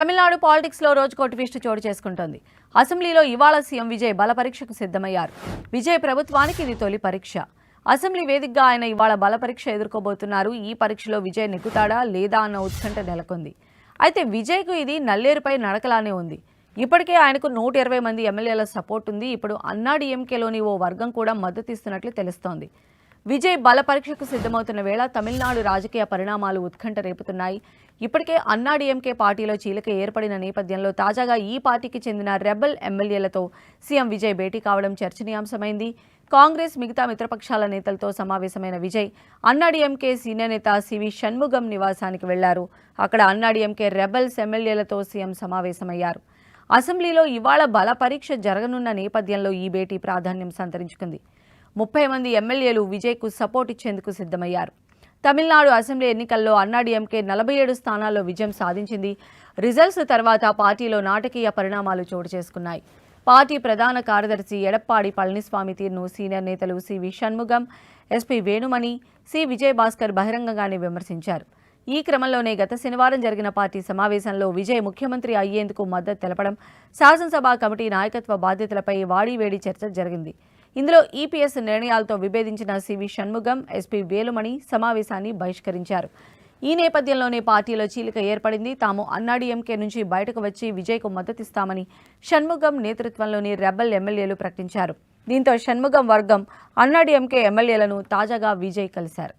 Tamil Nadu politics లో రోజుకో twist చోటు చేసుకుంటోంది. అసెంబ్లీలో ఇవాళ సీఎం విజయ్ బల పరీక్షకు సిద్ధమయ్యారు. విజయ్ ప్రభుత్వానికి ఇది తొలి పరీక్ష. అసెంబ్లీ వేదికగా ఆయన ఇవాళ బల పరీక్ష ఎదుర్కోబోతున్నారు. ఈ పరీక్షలో విజయ్ నెగ్గుతాడా లేదా అన్న ఉత్కంఠ నెలకొంది. అయితే విజయ్కు ఇది నల్లేరుపై నడకలానే ఉంది. ఇప్పటికే ఆయనకు 120 మంది ఎమ్మెల్యేల సపోర్ట్ ఉంది. ఇప్పుడు అన్నాడీఎంకేలోని ఓ వర్గం కూడా మద్దతిస్తున్నట్లు తెలుస్తోంది. విజయ్ బల పరీక్షకు సిద్ధమవుతున్న వేళ తమిళనాడు రాజకీయ పరిణామాలు ఉత్కంఠ రేపుతున్నాయి. ఇప్పటికే అన్నాడీఎంకే పార్టీలో చీలిక ఏర్పడిన నేపథ్యంలో తాజాగా ఈ పార్టీకి చెందిన రెబల్ ఎమ్మెల్యేలతో సీఎం విజయ్ భేటీ కావడం చర్చనీయాంశమైంది. కాంగ్రెస్ మిగతా మిత్రపక్షాల నేతలతో సమావేశమైన విజయ్ అన్నాడీఎంకే సీనియర్ నేత సివి షణ్ముగం నివాసానికి వెళ్లారు. అక్కడ అన్నాడీఎంకే రెబల్స్ ఎమ్మెల్యేలతో సీఎం సమావేశమయ్యారు. అసెంబ్లీలో ఇవాళ బల పరీక్ష జరగనున్న నేపథ్యంలో ఈ భేటీ ప్రాధాన్యం సంతరించుకుంది. 30 మంది ఎమ్మెల్యేలు విజయ్కు సపోర్ట్ ఇచ్చేందుకు సిద్ధమయ్యారు. తమిళనాడు అసెంబ్లీ ఎన్నికల్లో అన్నాడీఎంకే 47 స్థానాల్లో విజయం సాధించింది. రిజల్ట్స్ తర్వాత పార్టీలో నాటకీయ పరిణామాలు చోటు చేసుకున్నాయి. పార్టీ ప్రధాన కార్యదర్శి ఎడప్పాడి పళనిస్వామి తీరును సీనియర్ నేతలు సివి షణ్ముగం, ఎస్పీ వేణుమణి, సి విజయభాస్కర్ బహిరంగంగానే విమర్శించారు. ఈ క్రమంలోనే గత శనివారం జరిగిన పార్టీ సమావేశంలో విజయ్ ముఖ్యమంత్రి అయ్యేందుకు మద్దతు తెలపడం, శాసనసభ కమిటీ నాయకత్వ బాధ్యతలపై వాడీవేడి చర్చ జరిగింది. ఇందులో ఈపీఎస్ నిర్ణయాలతో విభేదించిన సివి షణ్ముగం, ఎస్పీ వేలుమణి సమావేశాన్ని బహిష్కరించారు. ఈ నేపథ్యంలోనే పార్టీలో చీలిక ఏర్పడింది. తాము అన్నాడీఎంకే నుంచి బయటకు వచ్చి విజయ్కు మద్దతిస్తామని షణ్ముగం నేతృత్వంలోని రెబల్ ఎమ్మెల్యేలు ప్రకటించారు. దీంతో షణ్ముగం వర్గం అన్నాడీఎంకే ఎమ్మెల్యేలను తాజాగా విజయ్ కలిశారు.